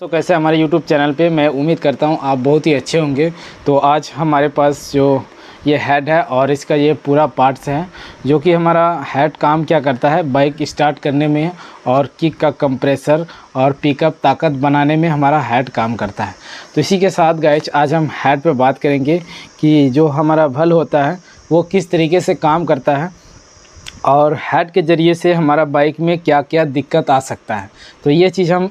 तो कैसे हमारे YouTube चैनल पे मैं उम्मीद करता हूँ आप बहुत ही अच्छे होंगे। तो आज हमारे पास जो ये हेड है और इसका ये पूरा पार्ट्स है, जो कि हमारा हेड काम क्या करता है बाइक स्टार्ट करने में और किक का कंप्रेसर और पिकअप ताकत बनाने में हमारा हेड काम करता है। तो इसी के साथ गाइस आज हम हेड पे बात करेंगे कि जो हमारा वल्व होता है वो किस तरीके से काम करता है और हेड के ज़रिए से हमारा बाइक में क्या क्या दिक्कत आ सकता है। तो ये चीज़ हम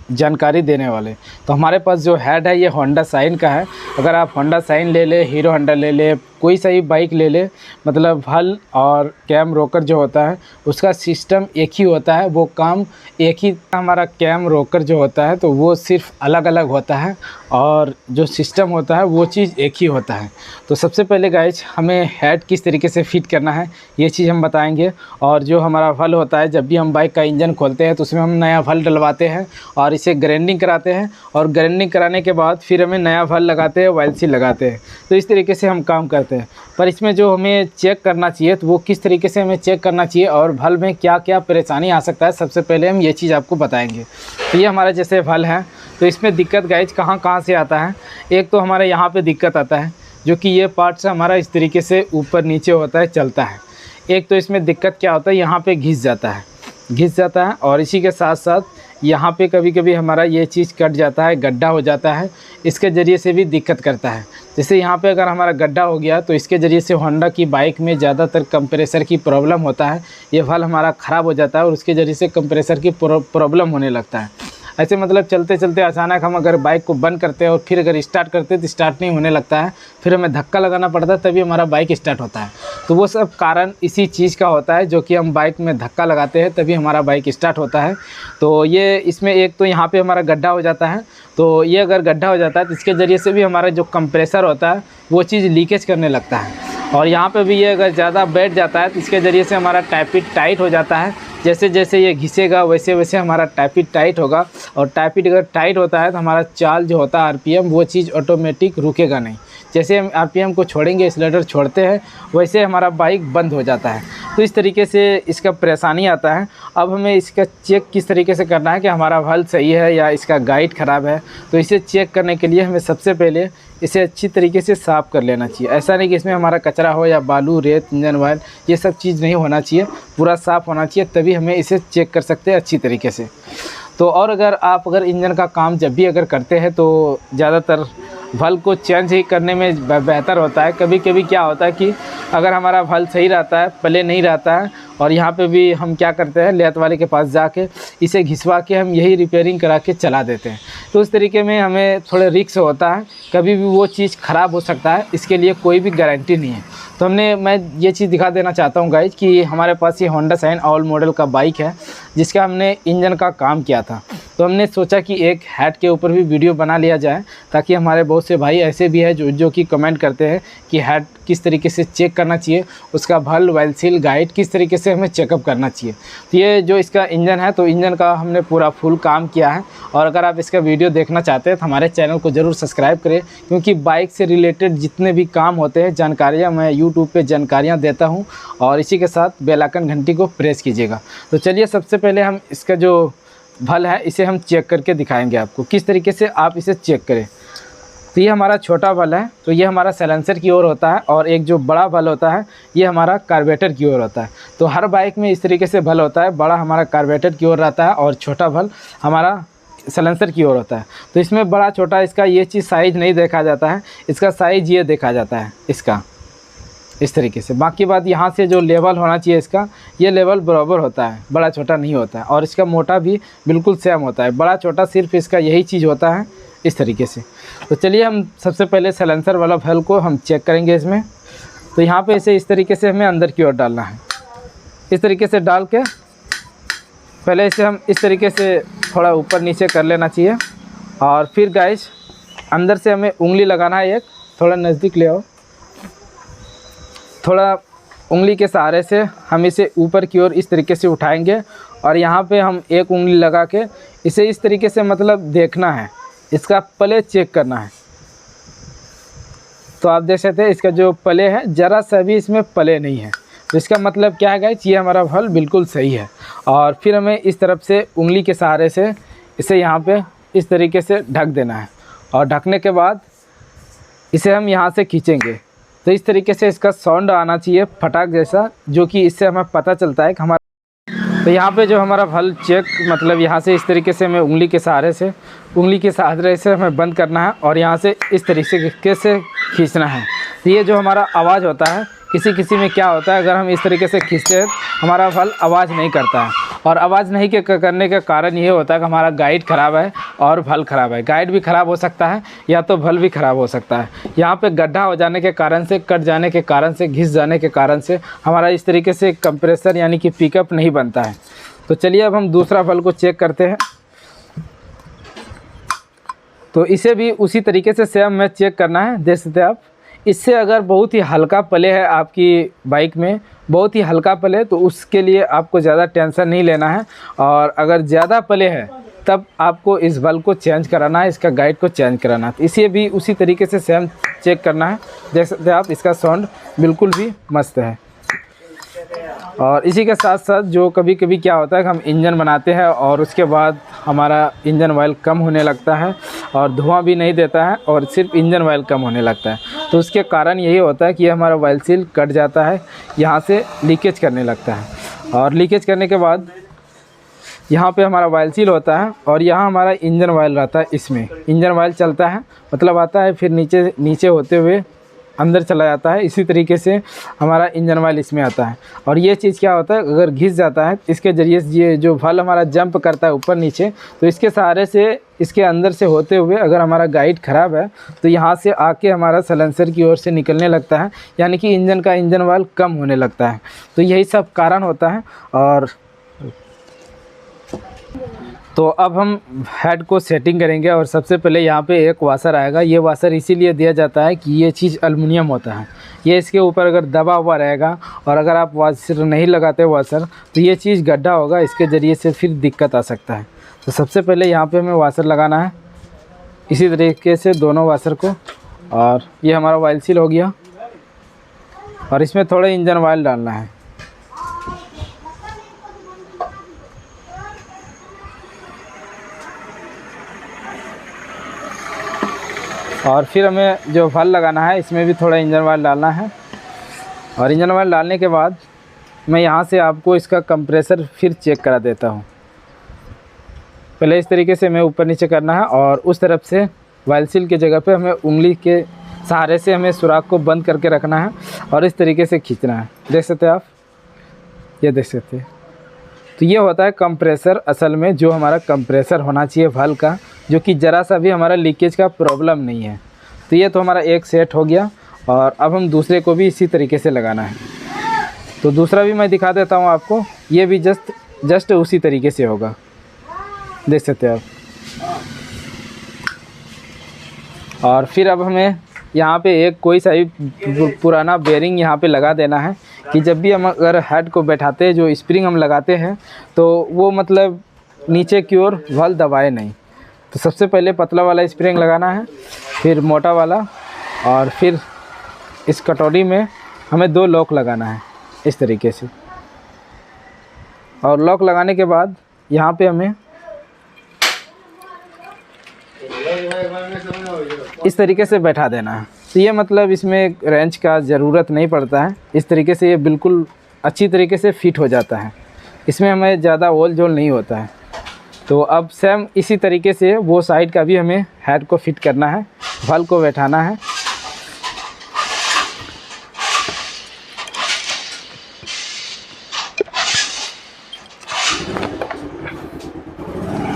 जानकारी देने वाले। तो हमारे पास जो हेड है ये होंडा साइन का है। अगर आप होंडा साइन ले ले, हीरो होंडा ले ले, कोई सा ही बाइक ले ले, मतलब हल और कैम रोकर जो होता है उसका सिस्टम एक ही होता है, वो काम एक ही। हमारा कैम रोकर जो होता है तो वो सिर्फ अलग अलग होता है और जो सिस्टम होता है वो चीज़ एक ही होता है। तो सबसे पहले गाइज हमें हेड किस तरीके से फिट करना है ये चीज़ हम बताएंगे। और जो हमारा वल होता है, जब भी हम बाइक का इंजन खोलते हैं तो उसमें हम नया वल डलवाते हैं और इसे ग्राइंडिंग कराते हैं और ग्राइंडिंग कराने के बाद फिर हमें नया वल लगाते हैं, वाइल सी लगाते हैं। तो इस तरीके से हम काम करते हैं। पर इसमें जो हमें चेक करना चाहिए तो वो किस तरीके से हमें चेक करना चाहिए और वल में क्या क्या परेशानी आ सकता है, सबसे पहले हम ये चीज़ आपको बताएंगे। तो ये हमारा जैसे वल है तो इसमें दिक्कत गाइज कहाँ से आता है। एक तो हमारे यहाँ पे दिक्कत आता है, जो कि ये पार्ट्स हमारा इस तरीके से ऊपर नीचे होता है, चलता है। एक तो इसमें दिक्कत क्या होता है, यहाँ पे घिस जाता है और इसी के साथ साथ यहाँ पे कभी कभी हमारा ये चीज़ कट जाता है, गड्ढा हो जाता है, इसके ज़रिए से भी दिक्कत करता है। जैसे यहाँ पे अगर हमारा गड्ढा हो गया तो इसके ज़रिए से होंडा की बाइक में ज़्यादातर कंप्रेसर की प्रॉब्लम होता है। ये वल हमारा ख़राब हो जाता है और उसके ज़रिए से कंप्रेसर की प्रॉब्लम होने लगता है। ऐसे मतलब चलते चलते अचानक हम अगर बाइक को बंद करते हैं और फिर अगर स्टार्ट करते हैं तो स्टार्ट नहीं होने लगता है, फिर हमें धक्का लगाना पड़ता है तभी हमारा बाइक स्टार्ट होता है। तो वो सब कारण इसी चीज़ का होता है, जो कि हम बाइक में धक्का लगाते हैं तभी हमारा बाइक स्टार्ट होता है। तो ये इसमें एक तो यहाँ पे हमारा गड्ढा हो जाता है। तो ये अगर गड्ढा हो जाता है तो इसके ज़रिए से भी हमारा जो कंप्रेसर होता है वो चीज़ लीकेज करने लगता है। और यहाँ पे भी ये अगर ज़्यादा बैठ जाता है तो इसके ज़रिए से हमारा टाइपिट टाइट हो जाता है। जैसे जैसे ये घिसेगा वैसे वैसे हमारा टाइपिट टाइट होगा और टाइपिट अगर टाइट होता है तो हमारा चाल जो होता है आरपीएम, वो चीज़ ऑटोमेटिक रुकेगा नहीं। जैसे हम आरपीएम को छोड़ेंगे, एक्सीलरेटर छोड़ते हैं, वैसे हमारा बाइक बंद हो जाता है। तो इस तरीके से इसका परेशानी आता है। अब हमें इसका चेक किस तरीके से करना है कि हमारा वल सही है या इसका गाइड ख़राब है। तो इसे चेक करने के लिए हमें सबसे पहले इसे अच्छी तरीके से साफ़ कर लेना चाहिए। ऐसा नहीं कि इसमें हमारा कचरा हो या बालू, रेत, इंजन ऑयल, ये सब चीज़ नहीं होना चाहिए, पूरा साफ़ होना चाहिए, तभी हमें इसे चेक कर सकते हैं अच्छी तरीके से। तो और अगर इंजन का काम जब भी अगर करते हैं तो ज़्यादातर वल को चेंज ही करने में बेहतर होता है। कभी कभी क्या होता है कि अगर हमारा वल सही रहता है, प्ले नहीं रहता है, और यहाँ पे भी हम क्या करते हैं, लेथ वाले के पास जाके इसे घिसवा के हम यही रिपेयरिंग करा के चला देते हैं। तो उस तरीके में हमें थोड़े रिस्क होता है, कभी भी वो चीज़ ख़राब हो सकता है, इसके लिए कोई भी गारंटी नहीं है। तो मैं ये चीज़ दिखा देना चाहता हूँ गाइज कि हमारे पास ये होंडा साइन ऑल मॉडल का बाइक है जिसका हमने इंजन का काम किया था। तो हमने सोचा कि एक हेड के ऊपर भी वीडियो बना लिया जाए, ताकि हमारे बहुत से भाई ऐसे भी है जो कि कमेंट करते हैं कि हेड किस तरीके से चेक करना चाहिए, उसका वल, वाइल सील, गाइड किस तरीके से हमें चेकअप करना चाहिए। तो ये जो इसका इंजन है तो इंजन का हमने पूरा फुल काम किया है। और अगर आप इसका वीडियो देखना चाहते हैं तो हमारे चैनल को ज़रूर सब्सक्राइब करें, क्योंकि बाइक से रिलेटेड जितने भी काम होते हैं, जानकारियाँ मैं यूट्यूब पे जानकारियाँ देता हूँ। और इसी के साथ बेल आइकन घंटी को प्रेस कीजिएगा। तो चलिए सबसे पहले हम इसका जो वल है इसे हम चेक करके दिखाएंगे आपको किस तरीके से आप इसे चेक करें। तो ये हमारा छोटा वल है, तो ये हमारा साइलेंसर की ओर होता है, और एक जो बड़ा वल होता है ये हमारा कार्बोरेटर की ओर होता है। तो हर बाइक में इस तरीके से वल होता है, बड़ा हमारा कार्बोरेटर की ओर रहता है और छोटा वल हमारा साइलेंसर की ओर होता है। तो इसमें बड़ा छोटा इसका ये चीज़ साइज़ नहीं देखा जाता है, इसका साइज़ ये देखा जाता है इसका इस तरीके से। बाकी बात यहाँ से जो लेवल होना चाहिए इसका, ये लेवल बराबर होता है, बड़ा छोटा नहीं होता है। और इसका मोटा भी बिल्कुल सेम होता है, बड़ा छोटा सिर्फ इसका यही चीज़ होता है इस तरीके से। तो चलिए हम सबसे पहले साइलेंसर वाला वल को हम चेक करेंगे इसमें। तो यहाँ पे इसे इस तरीके से हमें अंदर की ओर डालना है। इस तरीके से डाल के पहले इसे हम इस तरीके से थोड़ा ऊपर नीचे कर लेना चाहिए। और फिर गाइस अंदर से हमें उंगली लगाना है, एक थोड़ा नज़दीक ले आओ, थोड़ा उंगली के सहारे से हम इसे ऊपर की ओर इस तरीके से उठाएंगे। और यहाँ पे हम एक उंगली लगा के इसे इस तरीके से मतलब देखना है, इसका प्ले चेक करना है। तो आप देख सकते हैं इसका जो प्ले है ज़रा सा भी इसमें प्ले नहीं है। तो इसका मतलब क्या है गाइस, ये हमारा वल बिल्कुल सही है। और फिर हमें इस तरफ से उंगली के सहारे से इसे यहाँ पे इस तरीके से ढक देना है और ढकने के बाद इसे हम यहाँ से खींचेंगे तो इस तरीके से इसका साउंड आना चाहिए फटाक जैसा, जो कि इससे हमें पता चलता है कि हमारा। तो यहाँ पे जो हमारा वल चेक मतलब यहाँ से इस तरीके से हमें उंगली के सहारे से हमें बंद करना है और यहाँ से इस तरीके से खींचना है। तो ये जो हमारा आवाज़ होता है, किसी में क्या होता है, अगर हम इस तरीके से खींचते हैं हमारा वल आवाज़ नहीं करता है। और आवाज़ नहीं करने का कारण ये होता है कि हमारा गाइड ख़राब है और वल ख़राब है। गाइड भी ख़राब हो सकता है या तो वल भी ख़राब हो सकता है। यहाँ पे गड्ढा हो जाने के कारण से, कट जाने के कारण से, घिस जाने के कारण से हमारा इस तरीके से कंप्रेसर यानी कि पिकअप नहीं बनता है। तो चलिए अब हम दूसरा वल को चेक करते हैं। तो इसे भी उसी तरीके से सेम में चेक करना है, देख सकते हैं आप। इससे अगर बहुत ही हल्का पले है आपकी बाइक में, बहुत ही हल्का पले, तो उसके लिए आपको ज़्यादा टेंशन नहीं लेना है। और अगर ज़्यादा पले है तब आपको इस बल्ब को चेंज कराना है, इसका गाइड को चेंज कराना है। तो इसे भी उसी तरीके से सेम चेक करना है। देख सकते हैं आप, इसका साउंड बिल्कुल भी मस्त है। और इसी के साथ साथ जो कभी कभी क्या होता है कि हम इंजन बनाते हैं और उसके बाद हमारा इंजन ऑयल कम होने लगता है और धुआं भी नहीं देता है और सिर्फ इंजन ऑयल कम होने लगता है। तो उसके कारण यही होता है कि हमारा ऑयल सील कट जाता है, यहाँ से लीकेज करने लगता है। और लीकेज करने के बाद यहाँ पे हमारा ऑयल सील होता है और यहाँ हमारा इंजन ऑयल रहता है। इसमें इंजन ऑयल चलता है, मतलब आता है, फिर नीचे होते हुए अंदर चला जाता है। इसी तरीके से हमारा इंजन ऑयल इसमें आता है। और ये चीज़ क्या होता है, अगर घिस जाता है इसके ज़रिए ये जो वल हमारा जंप करता है ऊपर नीचे, तो इसके सहारे से, इसके अंदर से होते हुए अगर हमारा गाइड ख़राब है तो यहाँ से आके हमारा सलेंसर की ओर से निकलने लगता है, यानी कि इंजन ऑयल कम होने लगता है। तो यही सब कारण होता है। और तो अब हम हेड को सेटिंग करेंगे और सबसे पहले यहाँ पे एक वाशर आएगा। ये वाशर इसीलिए दिया जाता है कि ये चीज़ एल्युमिनियम होता है, ये इसके ऊपर अगर दबा हुआ रहेगा और अगर आप वाशर नहीं लगाते वाशर तो ये चीज़ गड्ढा होगा, इसके ज़रिए से फिर दिक्कत आ सकता है। तो सबसे पहले यहाँ पे हमें वाशर लगाना है इसी तरीके से दोनों वाशर को। और ये हमारा ऑयल सील हो गया और इसमें थोड़ा इंजन ऑयल डालना है। और फिर हमें जो वल लगाना है इसमें भी थोड़ा इंजन ऑयल डालना है। और इंजन ऑयल डालने के बाद मैं यहाँ से आपको इसका कंप्रेसर फिर चेक करा देता हूँ। पहले इस तरीके से हमें ऊपर नीचे करना है और उस तरफ से ऑयल सील की जगह पे हमें उंगली के सहारे से हमें सुराख को बंद करके रखना है और इस तरीके से खींचना है। देख सकते हैं आप, ये देख सकते हैं। तो ये होता है कंप्रेसर, असल में जो हमारा कंप्रेसर होना चाहिए वल का, जो कि ज़रा सा भी हमारा लीकेज का प्रॉब्लम नहीं है। तो ये तो हमारा एक सेट हो गया और अब हम दूसरे को भी इसी तरीके से लगाना है। तो दूसरा भी मैं दिखा देता हूँ आपको, ये भी जस्ट उसी तरीके से होगा, देख सकते हैं आप। और फिर अब हमें यहाँ पे एक कोई सा भी पुराना बेरिंग यहाँ पे लगा देना है कि जब भी हम अगर हेड को बैठाते हैं, जो स्प्रिंग हम लगाते हैं तो वो मतलब नीचे की ओर वल दबाए नहीं। तो सबसे पहले पतला वाला स्प्रिंग लगाना है, फिर मोटा वाला, और फिर इस कटोरी में हमें 2 लॉक लगाना है इस तरीके से। और लॉक लगाने के बाद यहाँ पे हमें इस तरीके से बैठा देना है। तो ये मतलब इसमें रेंच का ज़रूरत नहीं पड़ता है, इस तरीके से ये बिल्कुल अच्छी तरीके से फिट हो जाता है। इसमें हमें ज़्यादा ओल जोल नहीं होता है। तो अब सेम इसी तरीके से वो साइड का भी हमें हेड को फिट करना है, वल को बैठाना है।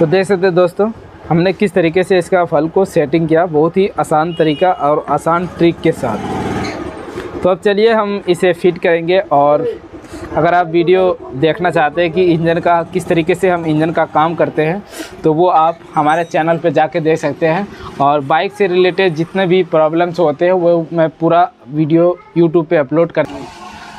तो देख सकते हैं दोस्तों, हमने किस तरीके से इसका वल को सेटिंग किया, बहुत ही आसान तरीका और आसान ट्रिक के साथ। तो अब चलिए हम इसे फिट करेंगे। और अगर आप वीडियो देखना चाहते हैं कि इंजन का किस तरीके से हम इंजन का काम करते हैं, तो वो आप हमारे चैनल पे जाके देख सकते हैं। और बाइक से रिलेटेड जितने भी प्रॉब्लम्स होते हैं वो मैं पूरा वीडियो यूट्यूब पे अपलोड करता हूँ।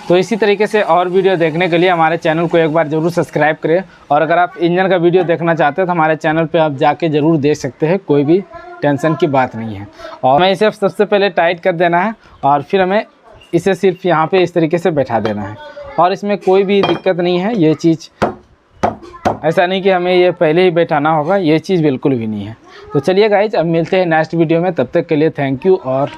तो इसी तरीके से और वीडियो देखने के लिए हमारे चैनल को एक बार ज़रूर सब्सक्राइब करें। और अगर आप इंजन का वीडियो देखना चाहते हैं तो हमारे चैनल पे आप जाके ज़रूर देख सकते हैं, कोई भी टेंशन की बात नहीं है। और हमें इसे सबसे पहले टाइट कर देना है और फिर हमें इसे सिर्फ यहाँ पे इस तरीके से बैठा देना है। और इसमें कोई भी दिक्कत नहीं है, ये चीज़ ऐसा नहीं कि हमें ये पहले ही बैठाना होगा, ये चीज़ बिल्कुल भी नहीं है। तो चलिए गाइज, अब मिलते हैं नेक्स्ट वीडियो में, तब तक के लिए थैंक यू और